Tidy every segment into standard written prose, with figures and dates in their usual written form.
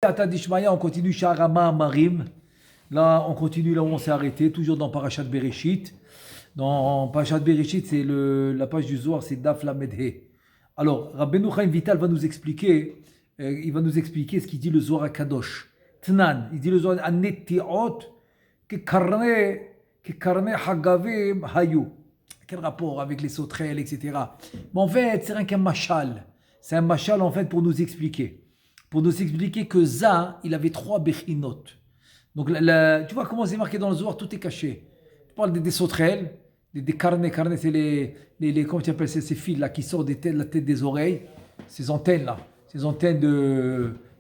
Atadishmaya, on continue Sharama Marim. Là, on continue là où on s'est arrêté, toujours dans Parashat Bereshit. Dans Parashat Bereshit, c'est la page du Zohar, c'est Daf Lamed He. Alors, Rabbeinu Chaim Vital va nous expliquer, il va nous expliquer ce qu'il dit le Zohar à Kadosh. Tnan, il dit le Zohar Anetiot, que karne hagavim hayu. Quel rapport avec les sauterelles, etc. Mais en fait, c'est rien qu'un machal. C'est un machal en fait pour nous expliquer. Pour nous expliquer que Za, il avait 3 bechinot. Donc, tu vois comment c'est marqué dans le Zohar, tout est caché. Tu parles des sauterelles, des carnets, c'est les comment tu appelles ces fils là qui sortent de la tête des oreilles, ces antennes là, ces antennes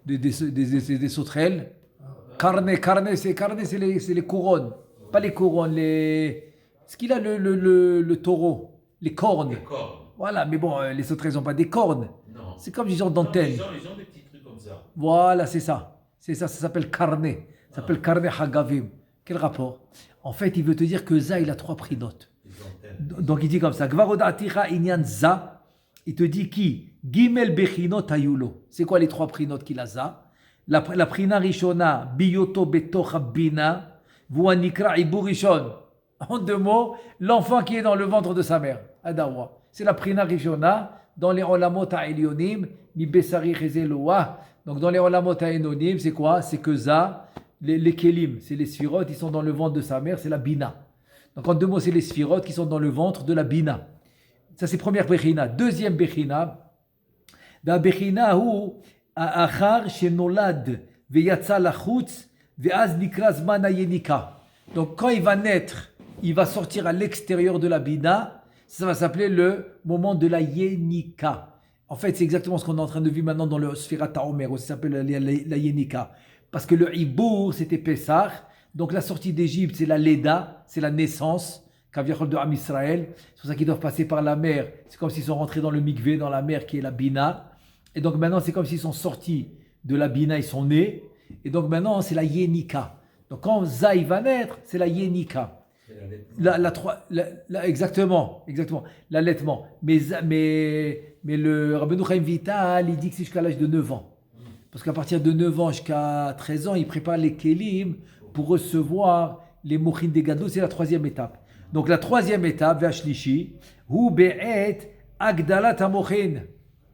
des sauterelles. Carnet, c'est les couronnes, pas les couronnes, ce qu'il a le taureau, les cornes. Les cornes. Voilà, mais bon, les sauterelles n'ont pas des cornes. Non. C'est comme des genres d'antennes. Les gens des petits trucs comme ça. Voilà, c'est ça. C'est ça, ça s'appelle carnet. Ça s'appelle carnet hagavim. Quel rapport? En fait, il veut te dire que Za, il a 3 prinotes. Donc il dit comme ça. Gvarodaticha inyan Za. Il te dit qui? Gimel bechinot ayulo. C'est quoi les 3 prinotes qu'il a Za? La prina rishona, biyoto betocha bina, vuanikra ibur rishon. En 2 mots, l'enfant qui est dans le ventre de sa mère. Adawa. C'est la prina rishona dans les olamot ha'elyonim, mi besari chezeloah. Donc dans les olamot ha'enonim, c'est quoi? C'est que Za, les kelim, c'est les sphirotes, ils sont dans le ventre de sa mère, c'est la bina. Donc en 2 mots, c'est les sphirotes qui sont dans le ventre de la bina. Ça c'est première bechina. Deuxième bechina, la bechina hu achar shenolad veyatsa lachutz veaz nikra zman hayenika. Donc quand il va naître, il va sortir à l'extérieur de la bina. Ça va s'appeler le moment de la yenika. En fait, c'est exactement ce qu'on est en train de vivre maintenant dans le Sfirat HaOmer, aussi ça s'appelle la yenika. Parce que le Ibour, c'était Pessah. Donc la sortie d'Égypte, c'est la Leda, c'est la naissance, Kaviachol de Am Israël. C'est pour ça qu'ils doivent passer par la mer. C'est comme s'ils sont rentrés dans le mikvé, dans la mer qui est la Bina. Et donc maintenant, c'est comme s'ils sont sortis de la Bina, ils sont nés. Et donc maintenant, c'est la yenika. Donc quand Zaï va naître, c'est la yenika. Exactement, l'allaitement. Mais le Rabbeinu Chaim Vital, il dit que c'est jusqu'à l'âge de 9 ans. Parce qu'à partir de 9 ans jusqu'à 13 ans, il prépare les kelim pour recevoir les mochin des gadlut. C'est la 3e étape. Donc la 3e étape, Vashlishi, hu be'et agdalat ha-mochin.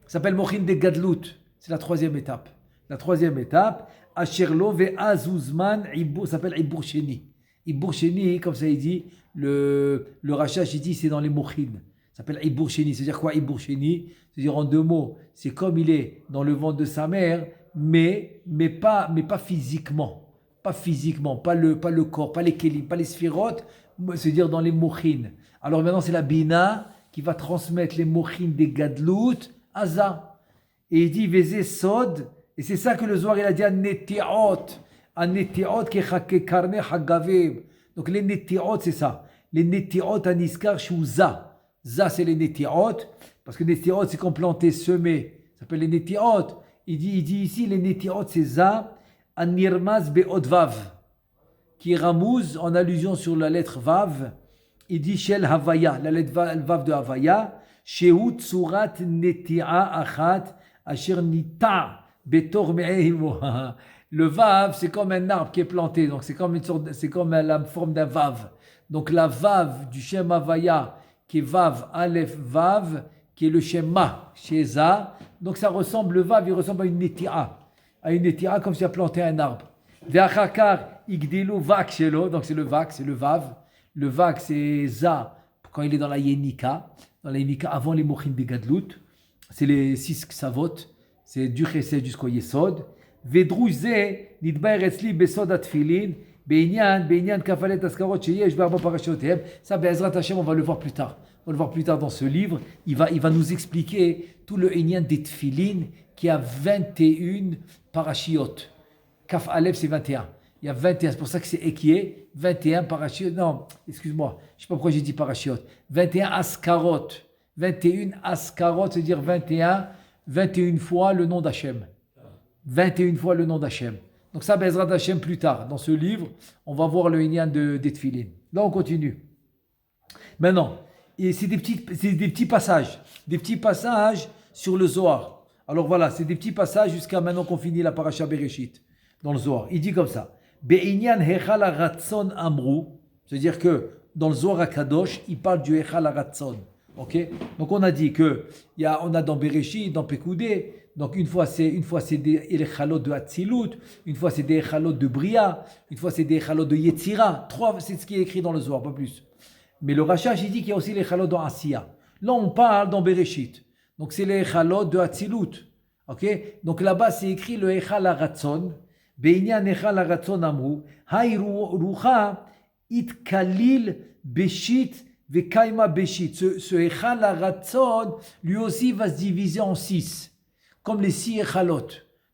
Ça s'appelle mochin des gadlut. C'est la 3e étape. La 3e étape, asherlo ve'azuzman, ça s'appelle ibur sheni. Ibur sheni, comme ça il dit, le Rachash, il dit c'est dans les mochin. Ça s'appelle ibur sheni. C'est-à-dire quoi ibur sheni? C'est-à-dire en 2 mots, c'est comme il est dans le ventre de sa mère, mais pas physiquement. Pas physiquement, pas le corps, pas les kelim, pas les sphirotes, c'est-à-dire dans les mochin. Alors maintenant, c'est la Bina qui va transmettre les mochin des gadlut à Za. Et il dit, Veze Sod, et c'est ça que le Zohar il a dit, An-Neti'ot ke karne hagavim. Donc les Neti'ot, c'est ça. Les Neti'ot aniskar shu Za. Za, c'est les Neti'ot, parce que Neti'ot, c'est comme planter, semer. Ça s'appelle les Neti'ot. Il dit ici, les Neti'ot, c'est Za, An-Nirmaz be'od Vav, qui est Ramouz, en allusion sur la lettre Vav. Il dit Shel Havaya, la lettre Vav de Havaya, Shehu Tsurat Neti'a Achat, Asher Nita Betor Me'ehimo. Le Vav, c'est comme un arbre qui est planté, donc c'est comme la forme d'un Vav. Donc la Vav du Shem Havaya, qui est Vav, Aleph, Vav, qui est le Shema, Sheza. Donc ça ressemble, le Vav, il ressemble à une Neti'a. À une Neti'a, comme si on plantait un arbre. Ve'achakar, Igdelu, Vak, Shelo. Donc c'est le Vak, c'est le Vav. Le Vak, c'est Za, quand il est dans la Yenika. Dans la Yenika, avant les Mochin des Gadlut. C'est les 6 Ksavot. C'est du Chesed jusqu'au Yesod. Vedrouze, Nidbaer Etzli, Besod Atfilin. Be'inyan, Kafalet, Askarot, Sheyesh, Barba Parashotem. Ça, Be'ezrat Hashem, on va le voir plus tard. On va le voir plus tard dans ce livre. Il va nous expliquer tout le Inyan des Tfilin qui a 21 parashiot. Kaf Aleph, c'est 21. Il y a 21, c'est pour ça que c'est équié. 21 parashiot. Non, excuse-moi, je ne sais pas pourquoi j'ai dit parashiot. 21 askarot. 21 askarot, c'est-à-dire 21 fois le nom d'Hachem. 21 fois le nom d'Hachem. Donc ça, Bezrat Hachem plus tard. Dans ce livre, on va voir le Inyan des Tfilin. Là, on continue. Maintenant, et c'est des petits passages. Des petits passages sur le Zohar. Alors voilà, c'est des petits passages jusqu'à maintenant qu'on finit la paracha Bereshit dans le Zohar. Il dit comme ça. Be'inyan hechal haratzon amru. C'est-à-dire que dans le Zohar HaKadosh, il parle du hechal haratzon. Ok? Donc on a dit que on a dans Bereshit, dans Pekoudé. Donc une fois c'est des echalot de Hatzilut, une fois c'est des echalot de Bria, une fois c'est des echalot de Yetzira. 3, c'est ce qui est écrit dans le Zohar, pas plus. Mais le Rashash, il dit qu'il y a aussi les echalot dans Asiya. Là on parle dans Bereshit. Donc c'est les echalot de Hatzilut. Ok? Donc là-bas c'est écrit le echal haratzon. Be'inyan echal haratzon amru. Hay rucha it kalil beshit vekaima beshit. Ce echal haratzon, lui aussi va se diviser en 6. Comme les 6 echalot. De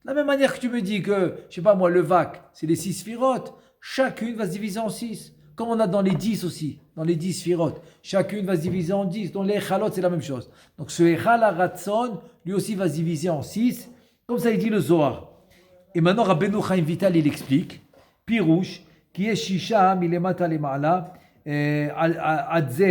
la même manière que tu me dis que, je sais pas moi, le vac, c'est les 6 sphirotes, chacune va se diviser en 6. Comme on a dans les 10 aussi, dans les 10 sphirotes, chacune va se diviser en 10. Dans les echalot, c'est la même chose. Donc ce echal haratzon, lui aussi va se diviser en 6. Comme ça, il dit le Zohar. Et maintenant, Rabbeinu Chaim Vital, il explique, Pirouche, qui est Shisha, Milemata Lema'ala, Adze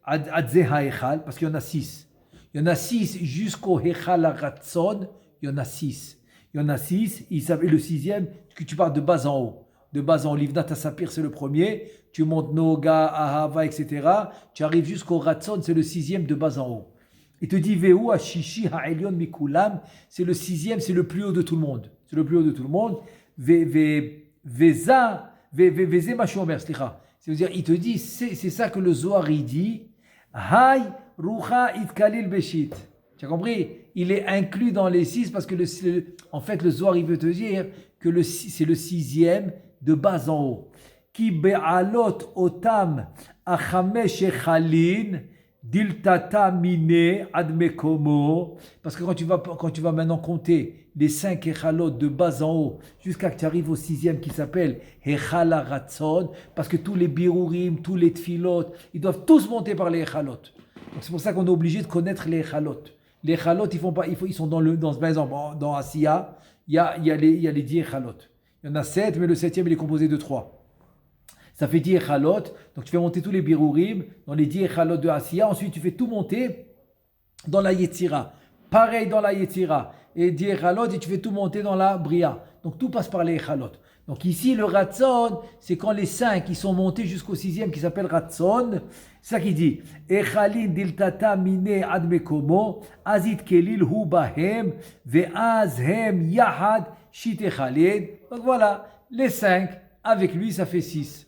Ha'echal, parce qu'il y en a 6. Il y en a 6 jusqu'au Hechal HaRatzon, il y en a 6. Il y en a 6, il savait le 6e, que tu parles de bas en haut. De bas en haut, Livnat Sapir, c'est le premier. Tu montes Noga, Ahava, etc. Tu arrives jusqu'au Ratzon, c'est le 6e de bas en haut. Il te dit Vehu Hashishi Ha'elyon Mikulam, c'est le 6e, c'est le plus haut de tout le monde. C'est le plus haut de tout le monde. Veze Mashomer, c'est-à-dire, il te dit, c'est ça que le Zohar il dit. Hay Rucha Itkalil Beshit. Tu as compris? Il est inclus dans les 6 parce que en fait, le Zohar il veut te dire que c'est le 6e de bas en haut. Ki be'alot otam achamesh echalin diltata mine admekomo. Parce que quand tu vas maintenant compter les 5 echalot de bas en haut jusqu'à que tu arrives au 6e qui s'appelle Echal HaRatzon, parce que tous les birurim, tous les tfilot, ils doivent tous monter par les echalot. Donc c'est pour ça qu'on est obligé de connaître les echalot. Les echalot, ils sont par exemple, dans Asiya, il y a les 10 echalot. Il y en a 7, mais le 7e il est composé de 3. Ça fait 10 echalot, donc tu fais monter tous les birurim dans les 10 echalot de Asiya. Ensuite, tu fais tout monter dans la Yetzira. Pareil dans la Yetzira. Et 10 echalot, et tu fais tout monter dans la Bria. Donc tout passe par les echalot. Donc ici, le Ratzon, c'est quand les 5 ils sont montés jusqu'au 6e qui s'appelle Ratzon. C'est ça qu'il dit. Echalin diltata mine admekomo, azit kelil hu bahem, ve'azhem yahad shit echalin. Donc voilà, les 5, avec lui, ça fait 6.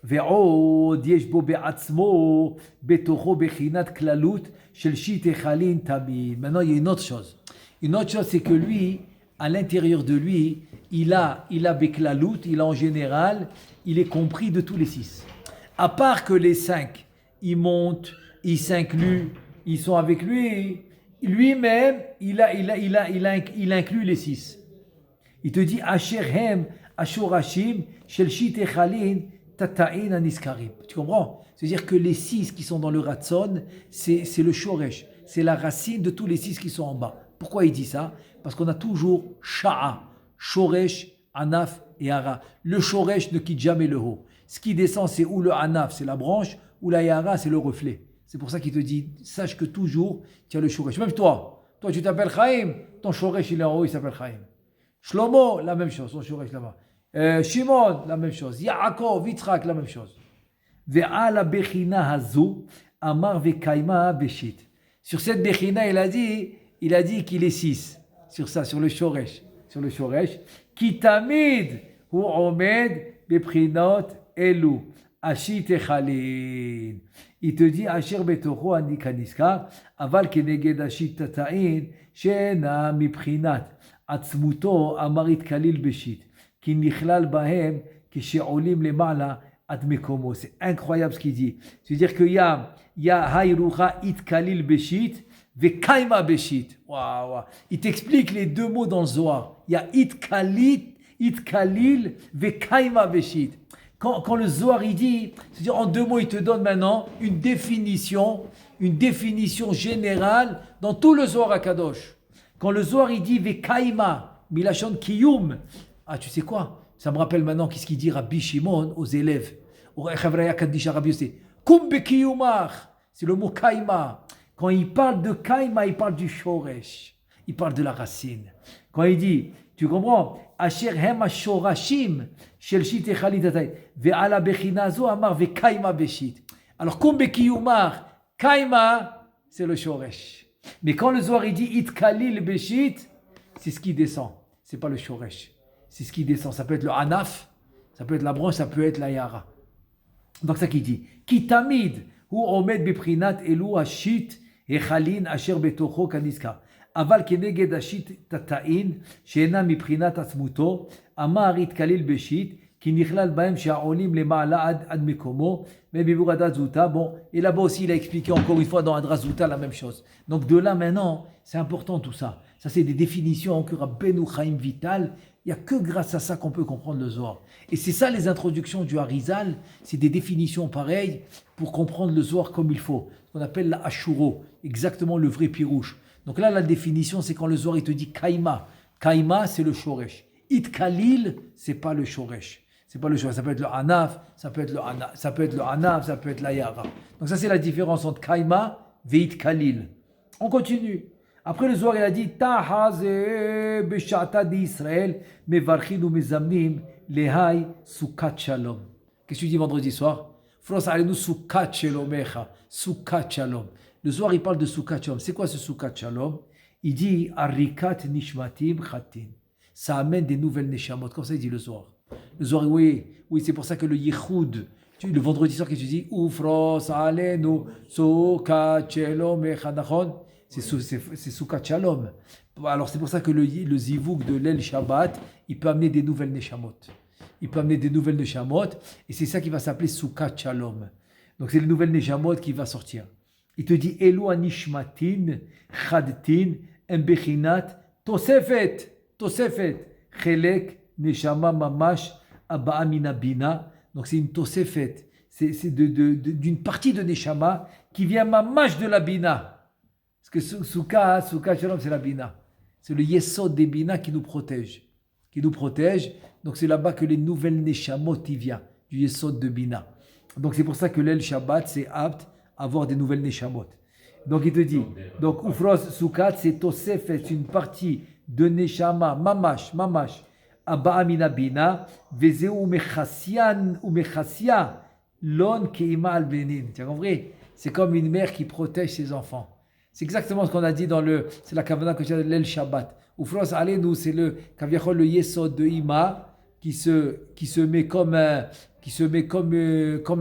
ועוד יש בו בעצמו בתוכו בחינת כללות של שיט החלין תמיד. Maintenant, il y a une autre chose. Une autre chose, c'est que lui, à l'intérieur de lui, il a beklalout, il a en général, il est compris de tous les 6. À part que les 5, ils montent, ils s'incluent, ils sont avec lui, lui-même, il inclut les 6. Il te dit, Asherhem, Ashorashim, Shel Shit Echalin, Tata'in Aniskarim. Tu comprends? C'est-à-dire que les 6 qui sont dans le Ratzon, c'est le Shoresh. C'est la racine de tous les 6 qui sont en bas. Pourquoi il dit ça? Parce qu'on a toujours Sha'a, Shoresh, Anaf et Hara. Le Shoresh ne quitte jamais le haut. Ce qui descend, c'est ou le Anaf, c'est la branche, ou la Hara, c'est le reflet. C'est pour ça qu'il te dit, sache que toujours, tu as le Shoresh. Même toi tu t'appelles Chaim, ton Shoresh il est en haut, il s'appelle Chaim. Shlomo, la même chose, son Shoresh là-bas. Shimon, la même chose. Yaakov, Yitzhak, la même chose. Ve'ala bechina hazu, amar ve'kaima beshit. Sur cette bechina, il a dit qu'il est 6. Sur ça, sur le shoresh. Ki tamid hu omed beprinot elu. Ashit echalin. Il te dit, asher betocho anikaniska, aval keneged ashit tata'in, shena miprinat. Atzmuto amarit kalil beshit. Qui nichlal bahem, qui she'olim lema'la ad mekomo. C'est incroyable ce qu'il dit. C'est-à-dire qu'il y a hayrucha it kalil beshit, ve kaima beshit. Waouh. Il t'explique les deux mots dans le Zohar. Il y a it kalil, ve kaima beshit. Quand le Zohar il dit, c'est-à-dire en deux mots, il te donne maintenant une définition générale dans tout le Zohar HaKadosh. Quand le Zohar il dit ve kaima, milachon kiyum. Ah, tu sais quoi? Ça me rappelle maintenant qu'est-ce qu'il dit Rabbi Shimon aux élèves. C'est le mot kaima. Quand il parle de kaima, il parle du shoresh. Il parle de la racine. Quand il dit, tu comprends, Asher hem ashorashim shel shit echalitatay ve'ala bechina zo amar ve'kaima beshit. Alors, kum bekiyumar, kaima, c'est le shoresh. Mais quand le Zohar il dit it kalil beshit, c'est ce qui descend. C'est pas le shoresh. C'est ce qui descend. Ça peut être le anaf, ça peut être la branche, ça peut être la yara. Donc, ça qui dit, ki tamid hu omed beprinat elu hashit echalin asher betocho kaniska. אבל כנגד השיט תטעין שאינה מבחינת עצמותו, אמר יתקליל בשיט, כי נכלל בהם שהעולים למעלה עד מקומו, ובביאור הדרת זוטה. Bon, et là-bas aussi, il a expliqué encore une fois dans Hadrat Zouta la même chose. Donc de là maintenant, c'est important tout ça. Ça, c'est des définitions que Rabbeinu Chaim Vital. Il n'y a que grâce à ça qu'on peut comprendre le Zohar. Et c'est ça les introductions du Harizal, c'est des définitions pareilles pour comprendre le Zohar comme il faut. Ce qu'on appelle la Ashuro, exactement le vrai pirouche. Donc là, la définition, c'est quand le Zohar, il te dit Kaima. Kaima, c'est le Shoresh. It Kalil, c'est pas le Shoresh. C'est pas le Shoresh. Ça peut être le Anaf, ça peut être le Anaf, ça peut être le Anaf, ça peut être la Yara. Donc ça, c'est la différence entre Kaima et It Kalil. On continue. Après, le Zohar, il a dit Tahaze beshata d'Israël, mevarchinu mezamnim, lehai sukat shalom. Qu'est-ce que tu dis vendredi soir? Fros alenu sukat shalomecha, sukat shalom. Le Zohar, il parle de Sukkot Shalom. C'est quoi ce Sukkot Shalom? Il dit Arikat Nishmatim Khatin. Ça amène des nouvelles Neshamot. Comme ça, il dit le Zohar. Le Zohar, oui, c'est pour ça que le Yichud, le vendredi soir, qu'est-ce que tu dis? Ufros Alenu Sukkot Shalom Echanachon. C'est Sukkot Shalom. Alors, c'est pour ça que le Zivouk de l'El Shabbat, il peut amener des nouvelles Neshamot. Il peut amener des nouvelles Neshamot. Et c'est ça qui va s'appeler Sukkot Shalom. Donc, c'est les nouvelles Neshamot qui va sortir. Il te dit Elu anishmatin, chadtin, embechinat, tosefet, chelek, neshama mamash, abba mina bina. Donc c'est une tosefet, c'est d'une partie de neshama qui vient mamash de la bina. Parce que Souka Shalom, c'est la bina. C'est le yesod des bina qui nous protège. Donc c'est là-bas que les nouvelles neshamot y viennent, du yesod de bina. Donc c'est pour ça que l'El Shabbat, c'est apte avoir des nouvelles neshamot. Donc il te dit, donc Ufros Sukat, c'est Tosefet, c'est une partie de neshama, mamash, Abba Amina Bina, Vezeu Mechasian ou Mechasia, Lon Keima al Benin. Tu as compris? C'est comme une mère qui protège ses enfants. C'est exactement ce qu'on a dit c'est la kavana que j'ai de l'El Shabbat. Ufros Alenu, c'est le yesod de Ima qui se met comme un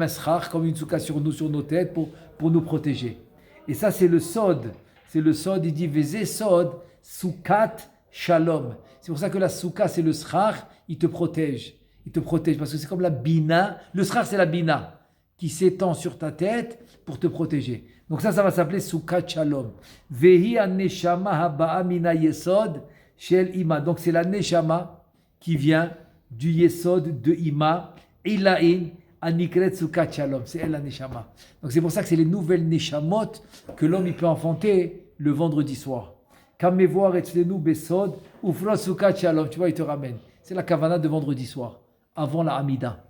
schar, comme une souka sur nos têtes pour nous protéger. Et ça, c'est le sod. Il dit Vezé sod, soukat shalom. C'est pour ça que la souka, c'est le schar, il te protège. Parce que c'est comme la bina. Le schar, c'est la bina qui s'étend sur ta tête pour te protéger. Donc ça va s'appeler soukat shalom. Vehi an neshama haba'a mina yesod shel ima. Donc c'est la neshama qui vient du yesod de ima. Ilaïn, Anikret Sukat Shalom, c'est elle la Neshama. Donc c'est pour ça que c'est les nouvelles Neshamot que l'homme il peut enfanter le vendredi soir. Kamevoir etzlenu besod, ufros Sukat Shalom, tu vois, il te ramène. C'est la kavana de vendredi soir, avant la Hamida.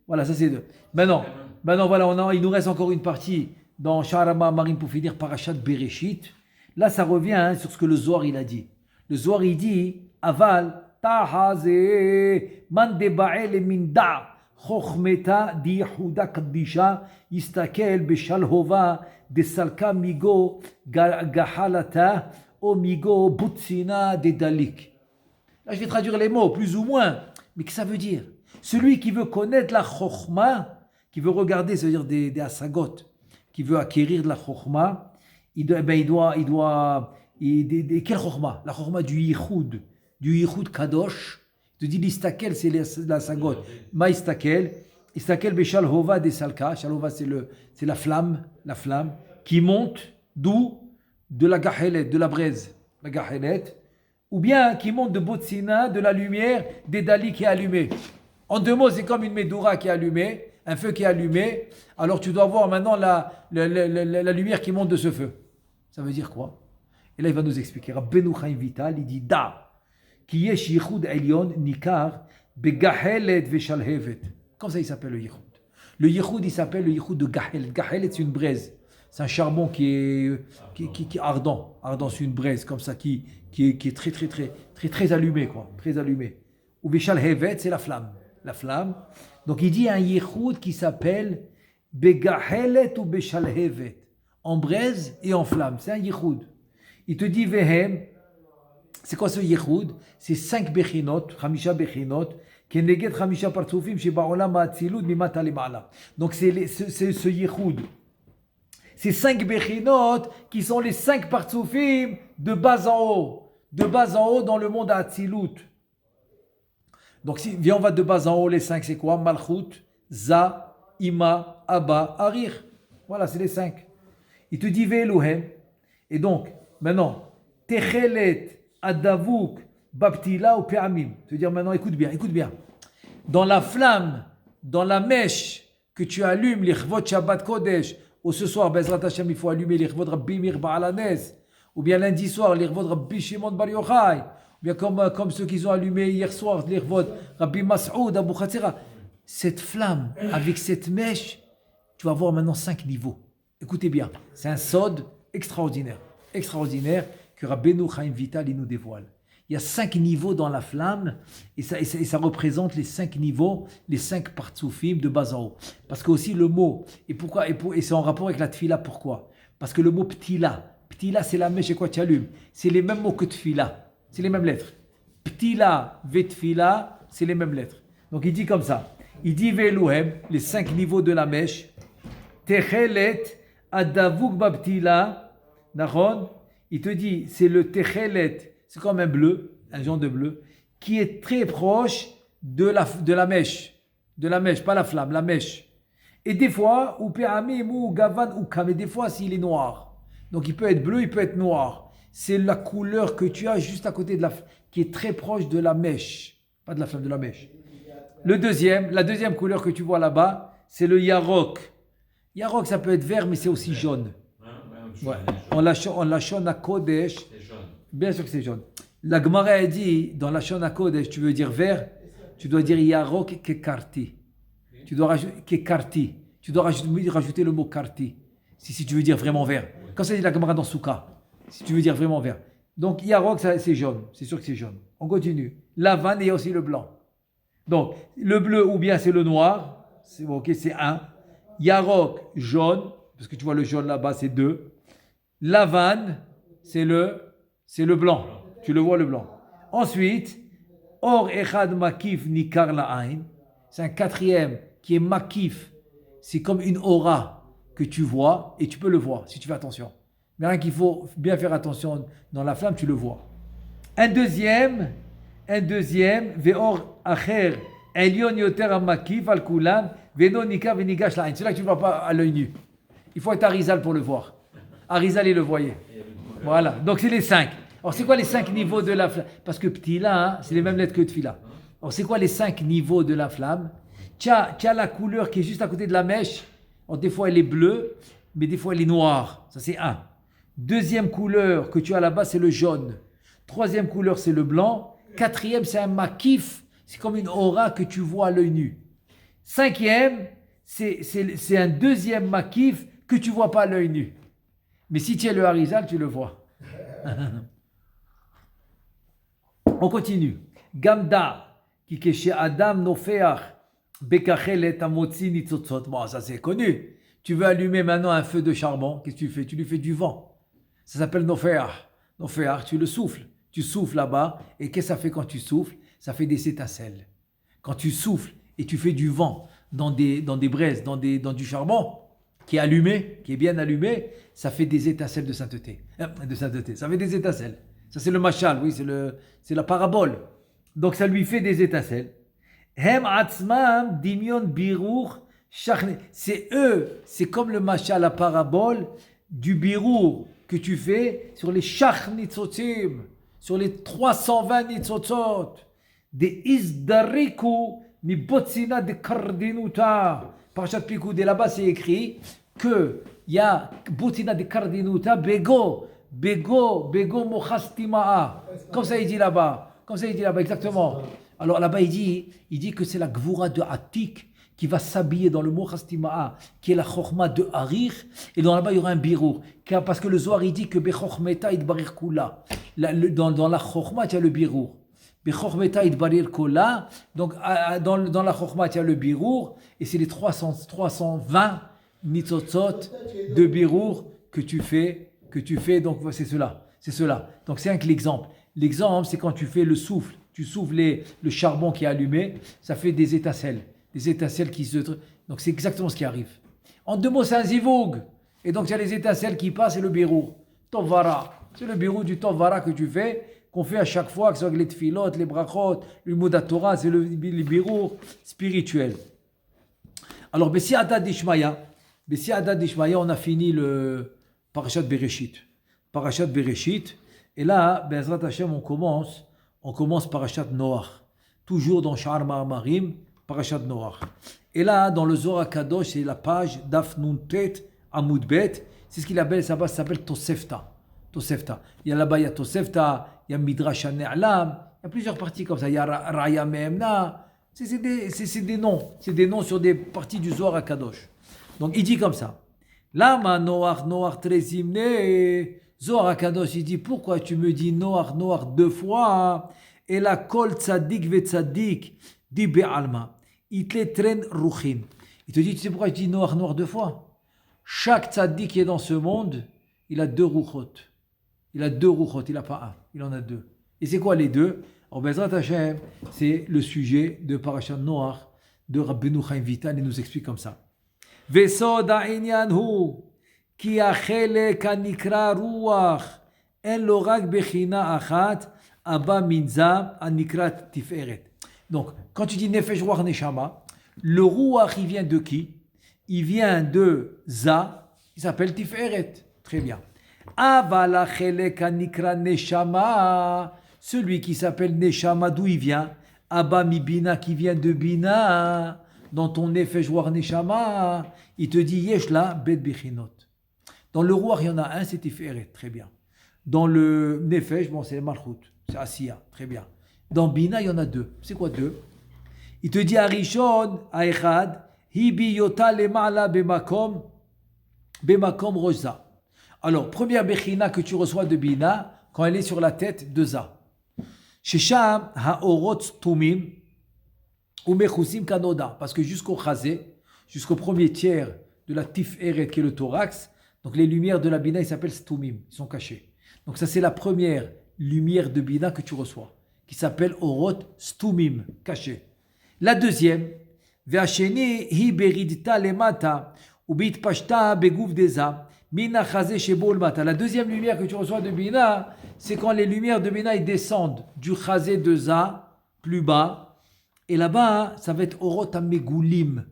Voilà, ça c'est deux. Maintenant voilà, il nous reste encore une partie dans Sharama Marim pour finir Parashat Bereshit. Là, ça revient sur ce que le Zohar il a dit. Le Zohar il dit, Aval, Tahaze, man deba'el minda, chochmeta di Yehuda Kaddisha, yistakel beshalhova, desalka migo gahalata, o migo butsina de dalik. Là, je vais traduire les mots, plus ou moins. Mais qu'est-ce que ça veut dire? Celui qui veut connaître la chokhma, qui veut regarder, ça veut dire des asagot, qui veut acquérir de la chokhma, il doit quelle chokhma? La chokhma du Yichud Kadosh. Il te dit l'istakel, c'est la sagot. Ma istakel beshal hova de salka. Shalova, c'est la flamme, qui monte d'où? De la gahelet, de la braise, la gahelet. Ou bien qui monte de Botsina, de la lumière, des Dali qui est allumée. En deux mots, c'est comme une Médoura qui est allumée, un feu qui est allumé. Alors tu dois voir maintenant la lumière qui monte de ce feu. Ça veut dire quoi? Et là, il va nous expliquer. Rabbeinu Chaim Vital, il dit Da. Qui yesh yichud elyon nikar begahelet veshalhevet. Comme ça, il s'appelle le yichud. Le yichud, il s'appelle le yichud de gahelet. Gahelet, c'est une braise. C'est un charbon qui est ardent. Ardent sur une braise, comme ça, qui est très allumé, quoi. Très allumé. Ou Bishal Hevet, c'est la flamme. La flamme. Donc il dit un yichoud qui s'appelle Begahelet ou Bishal Hevet. En braise et en flamme. C'est un yichoud. Il te dit Vehem. C'est quoi ce yichoud? C'est 5 bechinot, Hamisha bechinot, qui est Hamisha partoufim chez Ba'olam Ha'atzilut Mimata Lema'ala. Donc c'est ce yichoud. C'est 5 bechinot qui sont les 5 partoufim de bas en haut. De bas en haut dans le monde Ha'atzilut. Donc si viens, on va de bas en haut, les 5 c'est quoi? Malchut, Za, Ima, Abba, Arir. Voilà, c'est les 5. Il te dit Ve'eluhem. Et donc, maintenant, Techelet, Adavouk, Baptila ou Pe'amim. Tu veux dire maintenant, écoute bien. Dans la flamme, dans la mèche que tu allumes, l'Ichvot Shabbat Kodesh, ou ce soir, Bezrat Hashem, il faut allumer l'Ichvot Rabbi Mir Ba'alanez, ou bien lundi soir, l'Ichvot Rabbi Shimon Bar Yochai, ou bien comme ceux qui ont allumé hier soir, l'Ichvot Rabbi Mas'oud, Abu Khatira. Cette flamme, avec cette mèche, tu vas voir maintenant 5 niveaux. Écoutez bien, c'est un sod extraordinaire que Rabbeinu Chaim Vital il nous dévoile. Il y a 5 niveaux dans la flamme et ça représente les 5 niveaux, les 5 partsoufim de bas en haut. Parce que aussi le mot, et c'est en rapport avec la tfila, pourquoi? Parce que le mot ptila c'est la mèche et quoi tu allumes. C'est les mêmes mots que tfila, c'est les mêmes lettres. Ptila, vetfila, c'est les mêmes lettres. Donc il dit comme ça, il dit ve'eluhem, les 5 niveaux de la mèche, techelet, adavouk babtila, nachon. Il te dit, c'est le techelet, c'est comme un bleu, un genre de bleu, qui est très proche de la mèche, pas la flamme, la mèche. Et des fois, ou pe'amim ou gavan ou kam, et des fois s'il est noir. Donc il peut être bleu, il peut être noir. C'est la couleur que tu as juste à côté qui est très proche de la mèche, pas de la flamme, de la mèche. La deuxième couleur que tu vois là-bas, c'est le yarok. Yarok, ça peut être vert, mais c'est aussi jaune. Ouais. On lachon à Kodesh. Bien sûr que c'est jaune. La Gemara a dit, dans la Shon à Kodesh, tu veux dire vert, tu dois dire Yarok Kekarti. Tu dois rajouter le mot Karti. Si tu veux dire vraiment vert. Comme ça dit la Gemara dans Souka. Si tu veux dire vraiment vert. Donc Yarok, c'est jaune. C'est sûr que c'est jaune. On continue. La vanne et aussi le blanc. Donc, le bleu ou bien c'est le noir. C'est ok, c'est 1. Yarok, jaune. Parce que tu vois le jaune là-bas, c'est 2. Lavan, c'est le blanc. Tu le vois, le blanc. Ensuite, Or Echad Makif Nikar La'ain. C'est un 4e qui est Makif. C'est comme une aura que tu vois et tu peux le voir si tu fais attention. Mais rien qu'il faut bien faire attention dans la flamme, tu le vois. Un deuxième, Ve'or Acher Elion Yoter Makif Al Kulam Ve'no Nikar Ve'nigash La'ain. C'est là que tu ne vois pas à l'œil nu. Il faut être Arizal pour le voir. Arizal, il le voyait. Voilà. Donc, c'est les 5. Alors, c'est quoi les 5 niveaux de la flamme? Parce que Ptila, c'est les mêmes lettres que Tfila. Alors, c'est quoi les 5 niveaux de la flamme? Tu as la couleur qui est juste à côté de la mèche. Alors, des fois, elle est bleue, mais des fois, elle est noire. Ça, c'est 1. Deuxième couleur que tu as là-bas, c'est le jaune. Troisième couleur, c'est le blanc. Quatrième, c'est un makif. C'est comme une aura que tu vois à l'œil nu. Cinquième, c'est un deuxième makif que tu ne vois pas à l'œil nu. Mais si tu es le Harizal, tu le vois. On continue. Gamda, qui est chez Adam Nofeach, Bekachelet Amotzi Nitzotzot. Bon, ça c'est connu. Tu veux allumer maintenant un feu de charbon, qu'est-ce que tu fais? Tu lui fais du vent. Ça s'appelle Nofeach. Nofeach, tu le souffles. Tu souffles là-bas. Et qu'est-ce que ça fait quand tu souffles? Ça fait des étincelles. Quand tu souffles et tu fais du vent dans des braises, dans du charbon, qui est allumé, qui est bien allumé, ça fait des étincelles de sainteté. Ça fait des étincelles. Ça c'est le machal, oui, c'est la parabole. Donc ça lui fait des étincelles. Hem atzmam dimion birour shachne. C'est eux, c'est comme le machal, la parabole du birour que tu fais sur les shachnitzotim, sur les 320 nitzotzot, des isdariku mi botsina de kardinuta. Parashat Pikoud, et là-bas c'est écrit que il y a botina de kardinuta bego mochastimaa. Comme ça il dit là-bas. Exactement. Alors là-bas il dit que c'est la gvoura de Atik qui va s'habiller dans le mot Chastima'a, qui est la Chokhma de Harir, et dans là-bas il y aura un birour. Parce que le Zohar il dit que Bechokhmeta idbarir kula. Dans la Chokhma, il y a le birour. Bechokhmeta idbarir kula. Donc dans la Chokhma, il y a le birour, et c'est les 320 nitzotzot de birour que tu fais. Donc c'est cela. Donc c'est un l'exemple. L'exemple, c'est quand tu fais le souffle. Tu souffles le charbon qui est allumé, ça fait des étincelles. Des étincelles qui se... Donc c'est exactement ce qui arrive. En 2 mots, c'est un zivoug. Et donc il y a les étincelles qui passent et le birou. Tovara. C'est le birou du Tovara que tu fais, qu'on fait à chaque fois, que ce soit les tfilot, les brachot, le Moudat Torah, c'est le birou spirituel. Alors, Bessi Adad Dishmaya, on a fini le Parashat Bereshit. Et là, Bezrat Hashem, on commence Parashat Noach. Toujours dans Sha'ar Ma'amarim, Parashat Noach. Et là, dans le Zohar Kadosh, c'est la page Daf Nun Tet Amud Bet. C'est ce qu'il appelle, ça s'appelle Tosefta. Il y a là-bas, il y a Tosefta, il y a Midrash Ne'alam, il y a plusieurs parties comme ça. Il y a Raya Me'emna. C'est des noms. C'est des noms sur des parties du Zohar Kadosh. Donc, il dit comme ça. Lama Noach Trezimne. Zohar Kadosh, il dit, pourquoi tu me dis Noach 2 fois? Et la Kol Tzadik Ve Tzadik di Be'alma. Itle Tren Ruchin. Il te dit, tu sais pourquoi je dis Noach 2 fois? Chaque Tzadik qui est dans ce monde, il a 2 ruchot. Il n'a pas un. Il en a 2. Et c'est quoi les 2? Alors, Bezrat Hashem, c'est le sujet de Parashat Noach de Rabbeinu Chaim Vital. Il nous explique comme ça. Vesod ha'inyan hu ki ha'chelek hanikra ruach en lo rak bechina achat abba minza hanikra tiferet. Donc, quand tu dis nefesh ruach neshama, le ruach, il vient de qui? Il vient de Za, il s'appelle tiferet. Très bien. Aval ha'chelek hanikra neshama, celui qui s'appelle neshama, d'où il vient? Abba mi bina, qui vient de bina. Dans ton nefesh ruach neshama, il te dit yeshla bet bichinot. Dans le ruach, il y en a un, c'est tiferet, très bien. Dans le nefesh, bon, c'est le malchut, c'est asiya, très bien. Dans bina, il y en a 2. C'est quoi 2? Il te dit arishon aechad hibi yota lema'ala bemakom roza. Alors, première bechina que tu reçois de bina, quand elle est sur la tête de za. Shesham ha'orot tumim umechusim kanoda, parce que jusqu'au chazé, jusqu'au premier tiers de la tiferet qui est le thorax, donc les lumières de la bina, ils s'appellent stumim, ils sont cachés. Donc ça c'est la première lumière de bina que tu reçois, qui s'appelle orot stumim, caché. La deuxième, ve'asheni hi beridta lemata ubit pashta begouf deza mina chazé shebol mata. La deuxième lumière que tu reçois de bina, c'est quand les lumières de bina ils descendent du chazé de za plus bas. Et là-bas, ça va être Orot HaMegulim.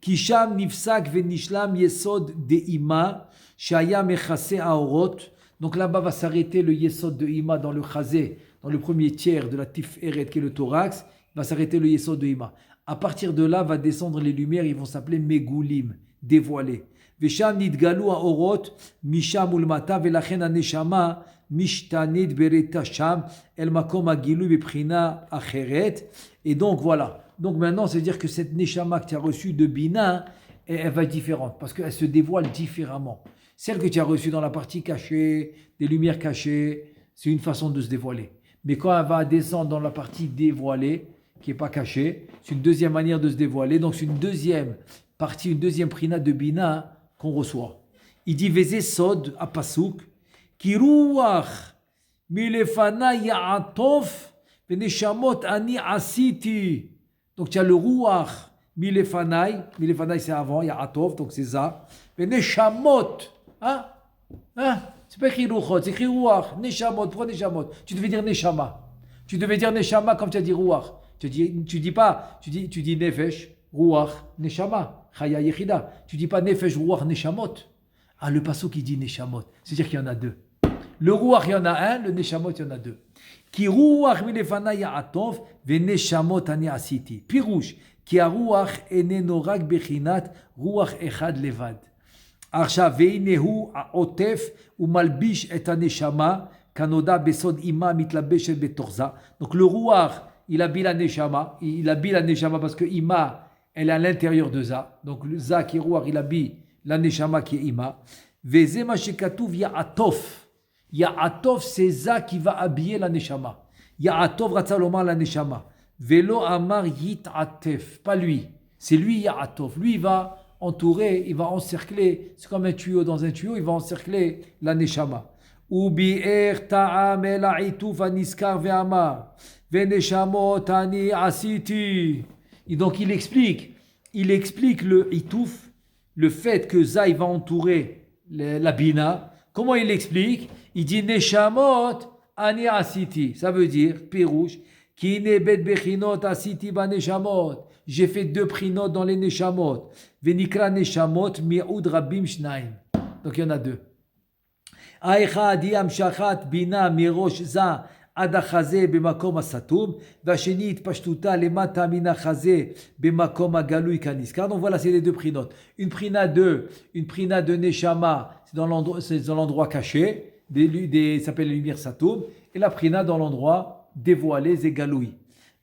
Kisham nifsak venishlam yesod de'ima, shaya mechase haorot. Donc là-bas va s'arrêter le yesod de ima dans le chazé, dans le premier tiers de la tiferet qui est le thorax, va s'arrêter le yesod de ima. À partir de là, va descendre les lumières, ils vont s'appeler Megulim, dévoilés. Vesham nidgalu haorot, misham ulmata, velachen haneshama, Mishtanid bereta sham el makom agilu beprina acheret. Et donc voilà. Donc maintenant, c'est-à-dire que cette neshama que tu as reçue de Bina, elle va être différente parce qu'elle se dévoile différemment. Celle que tu as reçue dans la partie cachée, des lumières cachées, c'est une façon de se dévoiler. Mais quand elle va descendre dans la partie dévoilée, qui n'est pas cachée, c'est une deuxième manière de se dévoiler. Donc c'est une deuxième partie, une deuxième prina de Bina qu'on reçoit. Il dit Veze Sod à Pasuk. Kiruach milefana ya'atof veneshamot ani asiti. Donc tu as le ruach milefanai c'est avant, ya'atof, donc c'est ça. Veneshamot, c'est pas écrit ruchot, c'est écrit ruach, neshamot, pourquoi neshamot? Tu devais dire neshama. Tu devais dire neshama comme tu as dit ruach. Tu dis nefesh, ruach, neshama, chaya yechida. Tu dis pas nefesh, ruach, neshamot. Ah, le pasuk qui dit neshamot, c'est-à-dire qu'il y en a 2. Le ruach, il y en a un, le neshamot, il y en a 2. Ki ruach milefana ya'atov, ve neshamot ani asiti. Pirouche, ki ruach eneno rak bechinat, ruach echad levad. Arsha veinehu aotef, ou malbish et aneshama, kanoda besod ima mitlabeshet betorza. Donc le ruach, il habille la neshama parce que ima, elle est à l'intérieur de Za. Donc le Za qui est Ruach, il habille la Neshama qui est Ima. Vezema shekatuv Ya'atof. Ya'atof, c'est Za qui va habiller la Neshama. Ya'atov Ratzalomar la Neshama. Velo Amar Yit'atef. Pas lui. C'est lui Ya'atov. Lui, il va entourer, il va encercler. C'est comme un tuyau dans un tuyau, il va encercler la Neshama. Ubi'er ta'am el ha'ituf aniskar ve'amar. Ve'neshamot ani asiti. Et donc il explique le itouf, le fait que Za il va entourer la bina. Comment il explique? Il dit Neshamot ani asiti. Ça veut dire, Pirouche, ki ne bet bechinot asiti ba neshamot. J'ai fait 2 prinot dans les neshamot. Venikra neshamot mi'ud rabim shnaim. Donc il y en a 2. Aïcha di amshachat bina mirosh Za עד החזה במקום הסתום, והשני התפשטותה למטה מן החזה במקום הגלוי כנזכר. Donc voilà, c'est les 2 prinotes. Une prina de Neshama, c'est dans l'endroit caché, ça s'appelle les lumières Satoum, et la prina dans l'endroit dévoilé, c'est Galoui.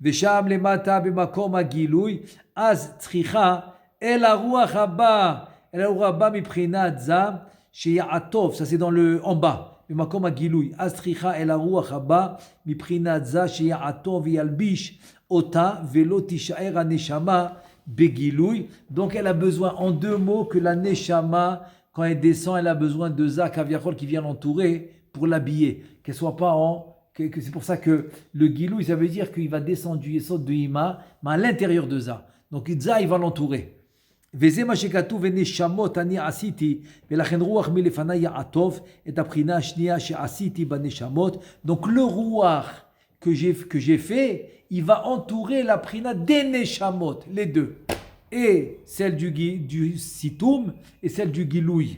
ושם למטה במקום הגילוי, אז צריכה אל הרוח הבא מבחינת זה, שיעטוף, ça c'est en bas. במקום הגילוי, אז צריכה אל הרוח הבא מבחינת זה שיעטוב וילביש אותה ולא תישאר הנשמה בגילוי. Donc elle a besoin en 2 mots que la neshama, quand elle descend, elle a besoin de Za Kaviachol qui vient l'entourer pour l'habiller. Qu'elle soit pas c'est pour ça que le gilui, ça veut dire qu'il va descendre du Yesod de Ima, mais à l'intérieur de Za. Donc Za, il va l'entourer. וזה מה שכתוב ונשמות אני עשיתי ולכן רוח מלפני יעטוף את הבחינה השנייה שעשיתי בנשמות. Donc le roi que j'ai fait, il va entourer la prina des neshamot, les 2, et celle du sitoum et celle du giloui.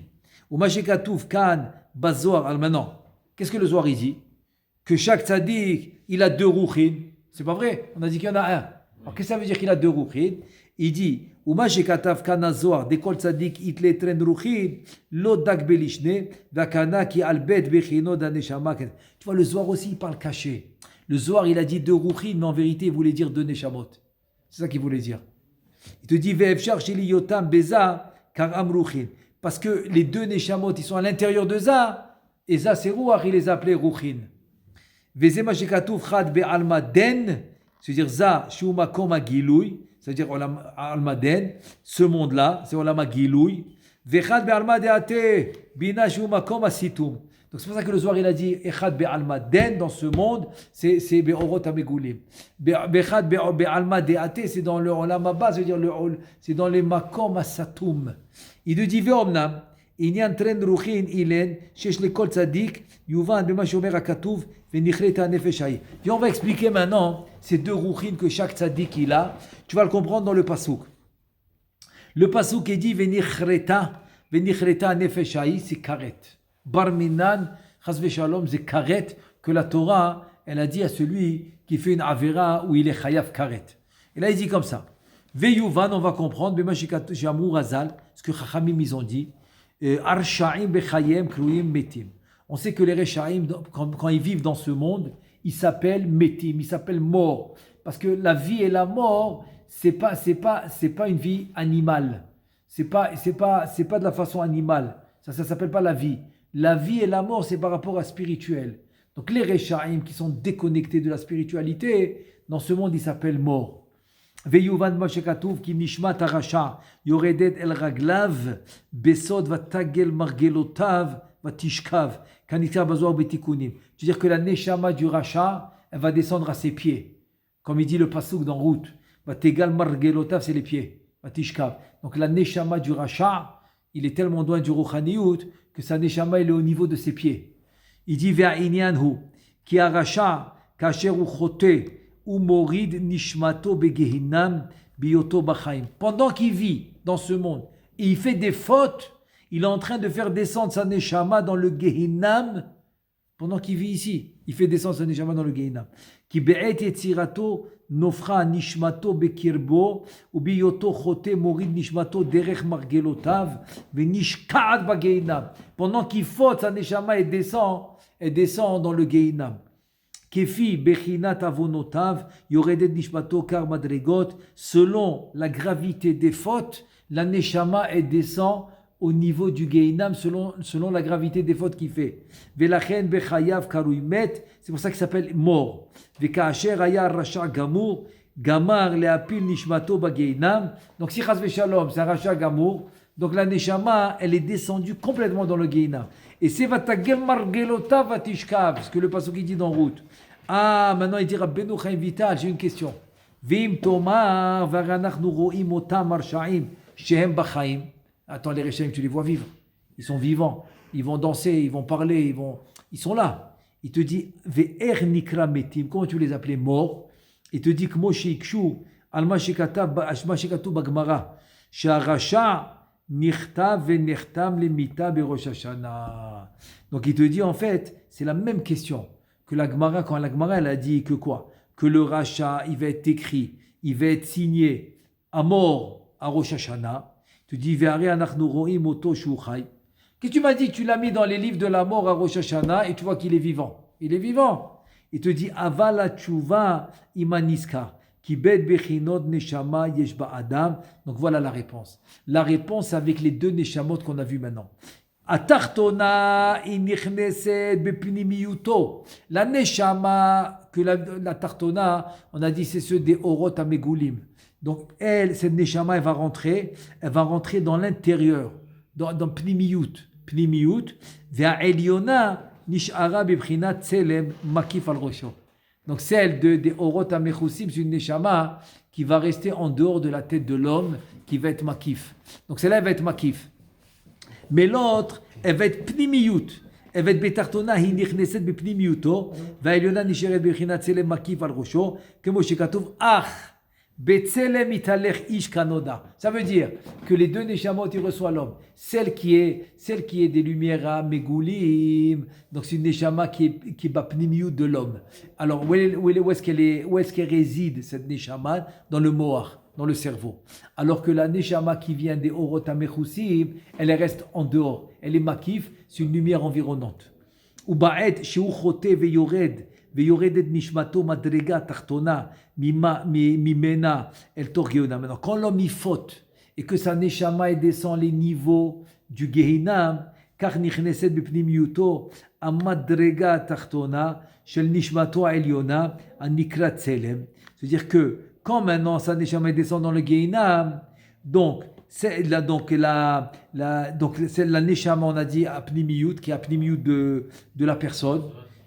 ומה שכתוב כאן בזוהר על maintenant, qu'est-ce que le Zohar il dit? Que chaque tzaddik il a 2 ruchin. C'est pas vrai, on a dit qu'il y en a un. Alors qu'est-ce que ça veut dire qu'il a 2 ruchin? Il dit ומה שכתב כאן הזוהר, דכל צדיק יתלתרן רוחין, לא דק בלשנה, והקנה כי על בית בחינות הנשמה. Tu vois, le Zohar aussi, il parle caché. Le Zohar, il a dit 2 ruchin, mais en vérité, il voulait dire 2 neshamot. C'est ça qu'il voulait dire. Il te dit, ve'efshar sheli yotam beza, car am ruchin. Parce que les 2 neshamot, ils sont à l'intérieur de Za, et Za, c'est Ruach, il les appelait ruchin. וזה מה שכתוב חד בעלמא דן, c'est-à-dire Za, שהוא מקום הגילוי, c'est-à-dire Olam Almaden, ce monde-là, c'est Olam Giloui. Vechad be'alma de'ate, bina shu makom asitum. Donc c'est pour ça que le Zohar il a dit Echad be'almaden, dans ce monde, c'est be'orot amegoulim. Vechad be'alma de'ate, c'est dans le Olam Abba, c'est-à-dire c'est dans les makom asatum. Il nous dit ve'omnam, inyan tren ruchin ilen, shesh lekol tzadik, yuvan b'ma shomer hakatuv, ve'nichreta nefesh ha'i. Et on va expliquer maintenant ces 2 ruchin que chaque tzadik il a. Tu vas le comprendre dans le pasouk. Le pasouk est dit ve'nichreta nefesh ha'i, c'est karet. Barminan, chas v'shalom, c'est karet que la Torah, elle a dit à celui qui fait une avera où il est chayav karet. Et là il dit comme ça. Ve'yuvan, on va comprendre, b'ma she'amru Razal, ce que Chachamim ils ont dit. Arsha'im bechayem kruyim metim. On sait que les Rechaim, quand ils vivent dans ce monde, ils s'appellent metim, ils s'appellent morts. Parce que la vie et la mort, c'est pas une vie animale. C'est pas de la façon animale. Ça s'appelle pas la vie. La vie et la mort, c'est par rapport à spirituel. Donc les Rechaim qui sont déconnectés de la spiritualité, dans ce monde, ils s'appellent morts. ויובן מה שכתוב כי נשמת הרשע יורדת אל רגליו בסוד ותגל מרגלותיו ותשכב כנקרא בזוהר בתיקונים. C'est-à-dire que la neshama du rachat, elle va descendre à ses pieds. Comme il dit le pasuk dans Route, ותגל מרגלותיו, c'est les pieds, ותשכב. Donc la neshama du rachat, il est tellement loin du rouchaniyut que sa neshama il est au niveau de ses pieds. Il dit והעניין הוא כי הרשע כאשר הוא חוטא Umorid nishmato begehinam biyoto bachaim. Pendant qu'il vit dans ce monde et il fait des fautes, il est en train de faire descendre sa neshama dans le gehinam. Pendant qu'il vit ici, il fait descendre sa neshama dans le gehinam. Ki be'et yetzirato nofra nishmato bekirbo ubiyoto chote morid nishmato derech margelotav venishkaat bagehinam. Pendant qu'il faute, sa neshama elle descend dans le gehinam. Kefi bechinat avonotav yoredet nishmato kar madregot. Selon la gravité des fautes, la neshama elle descend au niveau du Gehinam selon la gravité des fautes qu'il fait. Velachen bechayav karui met, c'est pour ça qu'il s'appelle mort. Vekasher aya rasha gamur gamar leapil nishmato bagehinam. Donc si chas veshalom c'est un rasha gamur, donc la neshama elle est descendue complètement dans le Gehinam. Et c'est vatagem margelota vatishkav, ce que le pasuk dit dans route. Ah, maintenant il dit Rabbeinu Chaim Vital, j'ai une question. Vim tomar varanachnu roim otam marshaim shehem bachaim. Attends, les Réchaim, tu les vois vivre. Ils sont vivants. Ils vont danser, ils vont parler, ils sont là. Il te dit, Ve'er nikra metim. Comment tu les appelais morts? Il te dit, Kmo sheikshu, alma shekatu bagmara, she'arasha nichta ve'nechtam lemita berosh Hashanah. Donc il te dit, en fait, c'est la même question que la Gemara, quand la Gemara, elle a dit que quoi? Que le rachat, il va être écrit, il va être signé à mort à Rosh Hashanah. Tu dis, qu'est-ce que tu m'as dit? Tu l'as mis dans les livres de la mort à Rosh Hashanah et tu vois qu'il est vivant. Il est vivant. Il te dit, avala tshuva imaniska, ki bet bechinot neshama yeshba adam. Donc voilà la réponse. La réponse avec les deux neshamot qu'on a vu maintenant. Atartona inichneset bepnimiyuto. La neshama, que la tartona, on a dit c'est ceux des orot amegulim. Donc, elle, cette neshama, elle va rentrer dans l'intérieur, dans pnimiyut. Pnimiyut, vers Eliona, nishara bebchinat tselem makif al rosho. Donc, celle des orot amechusim, c'est une neshama qui va rester en dehors de la tête de l'homme, qui va être makif. Donc, celle-là, elle va être makif. Mais l'autre, elle va être pnimiyut. Elle va être betartona, hi nichneset bepnimiyuto, va Eliona, nishara bebchinat tselem makif al rosho, kemo shekatuv, Betselem italech ish kanoda. Ça veut dire que les deux neshamot ils reçoivent l'homme. Celle qui est des lumières à megoulim, donc c'est une neshama qui est bapnimiut de l'homme. Alors où est-ce qu'elle réside cette neshama? Dans le moar, dans le cerveau. Alors que la neshama qui vient des orot amechusim, elle reste en dehors. Elle est makif, c'est une lumière environnante. Ubaet sheu chote veyored. Veyoredet nishmato madrega tartona mimena el torgeona. Maintenant, quand l'homme y faute et que sa neshama descend les niveaux du Gehinam, car nichneset bepnimiyuto amadrega tartona shel nishmato eliona anikra tselem. C'est-à-dire que quand maintenant sa neshama descend dans le Gehinam, donc c'est la neshama, on a dit apnimiyut, qui est apnimiyut de la personne.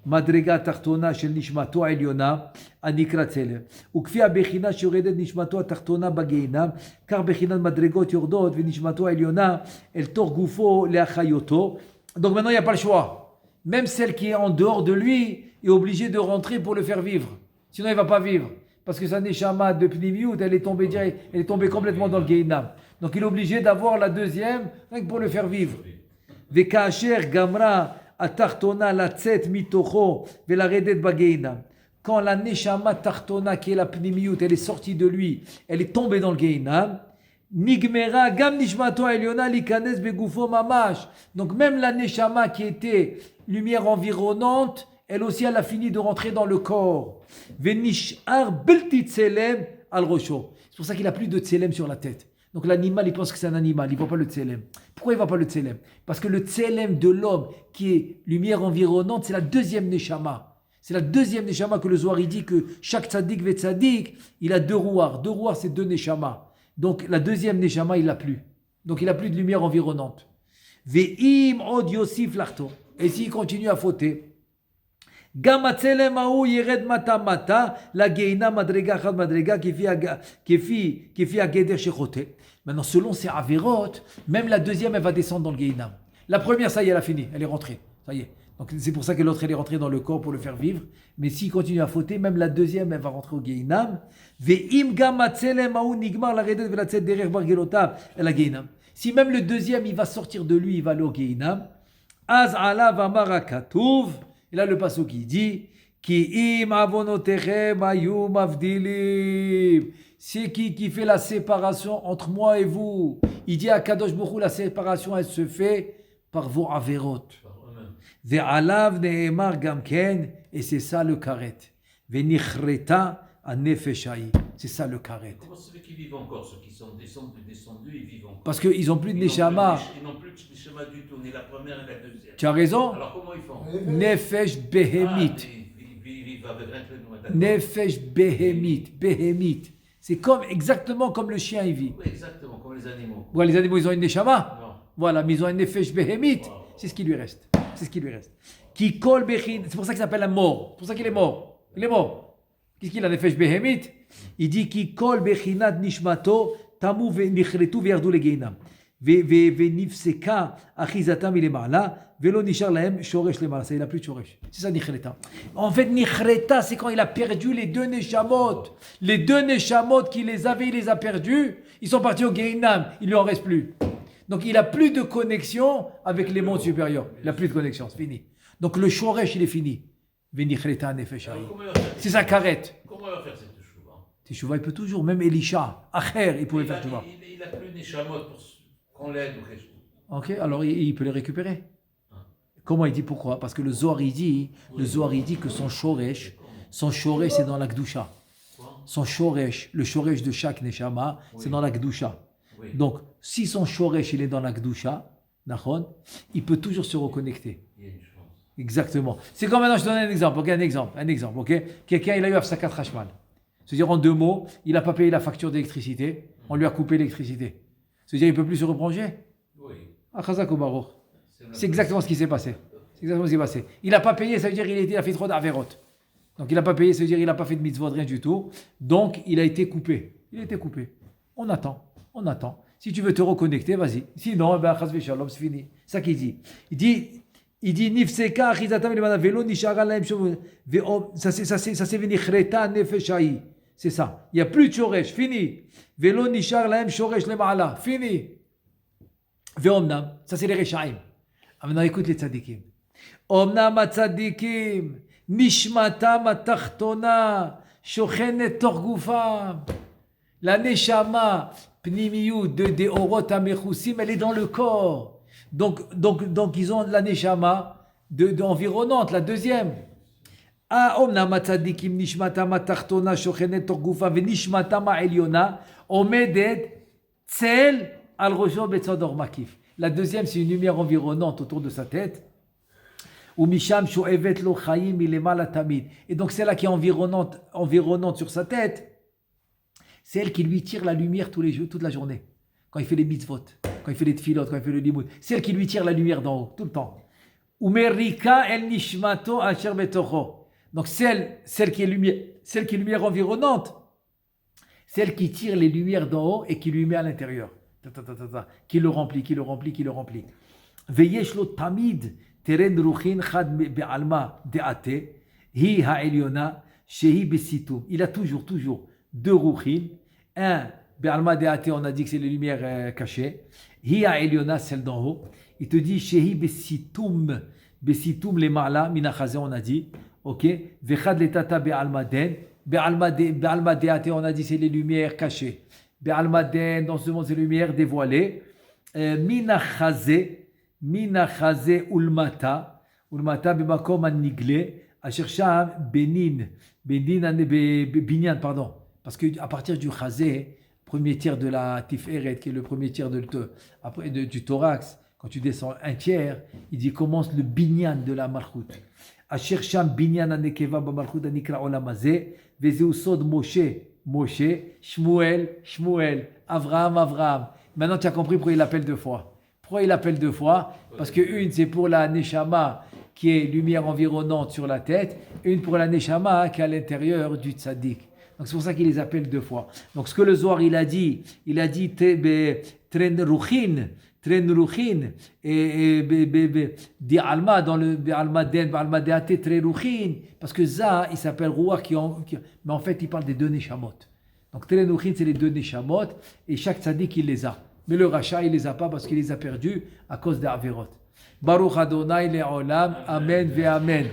מדרגה תחתונה של נשמתו העליונה הנקרא צלם. וכפי הבחינה שיורדת נשמתו התחתונה בגיהינום, כך בחינת מדרגות יורדות ונשמתו העליונה אל תוך גופו להחיותו. Donc maintenant il n'y a pas le choix. Même celle qui est en dehors de lui est obligée de rentrer pour le faire vivre. Sinon il ne va pas vivre. Parce que sa neshama de pnimiyut, elle est tombée complètement dans le Gehinam. Donc il est obligé d'avoir la deuxième pour le faire vivre. Vekasher gamra Atartona la tset mitocho velaredet bagehinam. Quand la neshama tartona qui est la pnimiyut, elle est sortie de lui, elle est tombée dans le Gehinam. Nigmera gam nishmato eliona likanes begufo mamash. Donc même la neshama qui était lumière environnante, elle aussi elle a fini de rentrer dans le corps. Venishar belti tselem al rosho. C'est pour ça qu'il a plus de tselem sur la tête. Donc l'animal, il pense que c'est un animal, il ne voit pas le tselem. Pourquoi il ne voit pas le tselem? Parce que le tselem de l'homme, qui est lumière environnante, c'est la deuxième neshama. C'est la deuxième neshama que le Zohar il dit que chaque tzaddik ve tzaddik, il a deux rouars. Deux rouars, c'est deux neshama. Donc la deuxième neshama, il n'a plus. Donc il n'a plus de lumière environnante. Ve'im od yosif lachto. Et s'il continue à fauter, Gamatselem aou yered mata mata la geina madrega chad madrega kefi ageder shechote. Maintenant, selon ces averot, même la deuxième, elle va descendre dans le Gehinam. La première, ça y est, elle a fini, elle est rentrée. Ça y est. Donc c'est pour ça que l'autre, elle est rentrée dans le corps pour le faire vivre. Mais s'il continue à fauter, même la deuxième, elle va rentrer au Gehinam. Ve'im gamatselem aou nigmar la redet velatzet derer bargelotav la Gehinam. Si même le deuxième, il va sortir de lui, il va aller au Gehinam. Az alav amara katuv. Et là, le pasuk qui dit Ki im avonotechem ayu mavdilim. C'est qui fait la séparation entre moi et vous. Il dit à Kadosh Baruch Hu, la séparation, elle se fait par vos averot. Ve'alav ne'emar gamken. Et c'est ça le karet. Venichreta anefeshai. C'est ça le karet. Comment c'est qu'ils vivent encore, ceux qui sont descendus, ils vivent encore? Parce qu'ils n'ont plus de neshama. Ils n'ont plus de neshama du tout, ni la première ni la deuxième. Tu as raison. Alors comment ils font? Nefesh behemit. Ils vivent avec rien que le nom. Nefesh behemit. Behemit. C'est exactement comme le chien il vit. Oui, exactement, comme les animaux. Ouais, les animaux, ils ont une neshama. Non. Voilà, mais ils ont un nefesh behemit. Wow. C'est ce qui lui reste. C'est ce qui lui reste. Qui kol bechin. C'est pour ça qu'il s'appelle un mort. C'est pour ça qu'il est mort. Il est mort. Qu'est-ce qu'il a, nefesh behemit? Il dit qui kol bechinat nishmato tamu venichretu verdu le geinam. Venifseka achizatam ilemala velo nishar lahem shoresh lemala. Ça, il n'a plus de shoresh. C'est ça nichreta. En fait, nichreta, c'est quand il a perdu les deux neshamot. Les deux neshamot qu'il les avait, il les a perdus. Ils sont partis au geinam. Il ne lui en reste plus. Donc il n'a plus de connexion avec les mondes supérieurs. Il n'a plus de connexion, c'est fini. Donc le shoresh, il est fini. Venichreta nefeshai. C'est sa carette. Comment il va faire cette teshuva? Teshuva, il peut toujours. Même Elisha, Acher, il pouvait faire teshuva. Il n'a plus de neshamot pour qu'on l'aide ou quelque chose. Ok, alors il peut les récupérer. Comment il dit pourquoi? Parce que le Zohar il dit que son shoresh c'est dans la Gdusha. Son shoresh, le shoresh de chaque neshama, c'est dans la Gdusha. Oui. Donc, si son shoresh il est dans la Gdusha, il peut toujours se reconnecter. Il y a une chance. Exactement. C'est comme maintenant, je donne un exemple. Ok, un exemple. Ok, quelqu'un il a eu Afsakat Hashmal. C'est-à-dire en deux mots, il n'a pas payé la facture d'électricité, on lui a coupé l'électricité. C'est-à-dire il ne peut plus se reprocher. Oui. Achazak ou Baruch. C'est exactement ce qui s'est passé. Il n'a pas payé, ça veut dire qu'il a fait trop d'avérotes. Donc il n'a pas payé, ça veut dire qu'il n'a pas fait de mitzvot, rien du tout. Donc il a été coupé. On attend. Si tu veux te reconnecter, vas-y. Sinon, c'est fini. C'est ça qu'il dit. Il dit Nifseka achizatam lemana velo nishara lahem shov. Ça c'est venichreta nefeshai. C'est ça. Il n'y a plus de shoresh. Fini. Velo nishar lahem shoresh lemala. Fini. Veomnam. Ça c'est les rechaim. Maintenant écoute les tzadikim. Omnam tzadikim nishmatam atachtona shochenet torgufam. La neshama pnimiyut de deorot amechusim, elle est dans le corps. Donc ils ont la neshama environnante, la deuxième. Omnam tzadikim nishmatam atachtona shochenet torgufam venishmatam ha'elyona omedet tzel al rosho betzador makif. La deuxième, c'est une lumière environnante autour de sa tête. Et donc celle-là qui est environnante sur sa tête, c'est elle qui lui tire la lumière toute la journée. Quand il fait les mitzvot, quand il fait les tfilot, quand il fait le limoud. C'est elle qui lui tire la lumière d'en haut, tout le temps. Donc celle qui est lumière environnante, celle qui tire les lumières d'en haut et qui lui met à l'intérieur. Qui le remplit. Veyesh lo tamid teren ruchin chad be'alma de'ate hi ha'elyona shehi besitum. Il a toujours deux ruchin. Un be'alma de'ate, on a dit que c'est les lumières cachées. Hi ha'elyona, celle d'en haut. Il te dit shehi besitum le ma'ala minachazé, on a dit. Ok. Vechad le tata be'alma den. Be'alma de'ate, on a dit c'est les lumières cachées. Be'almaden, dans ce monde, c'est lumière dévoilée. Minachaze ulmata bimakom an-nigle, asher sham binyan, pardon. Parce qu'à partir du chazé, premier tiers de la tiferet, qui est le premier tiers du thorax, quand tu descends un tiers, il dit commence le binyan de la malchut. Asher sham binyan an-nekeva b'malchut anikra olam hazeh, vezeu sod Moshe, Shmuel, Avraham. Maintenant, tu as compris pourquoi il l'appelle deux fois. Parce que une, c'est pour la neshama qui est lumière environnante sur la tête, et une pour la neshama qui est à l'intérieur du tzaddik. Donc c'est pour ça qu'il les appelle deux fois. Donc ce que le Zohar il a dit tren ruchin et di alma dans le alma deate tre ruchin, parce que ça il s'appelle Ruach mais en fait il parle des deux neshamot. Donc tren ruchin c'est les deux neshamot et chaque tzaddik il les a, mais le rachat il les a pas parce qu'il les a perdus à cause des averot. Baruch Adonai le'olam, amen ve amen.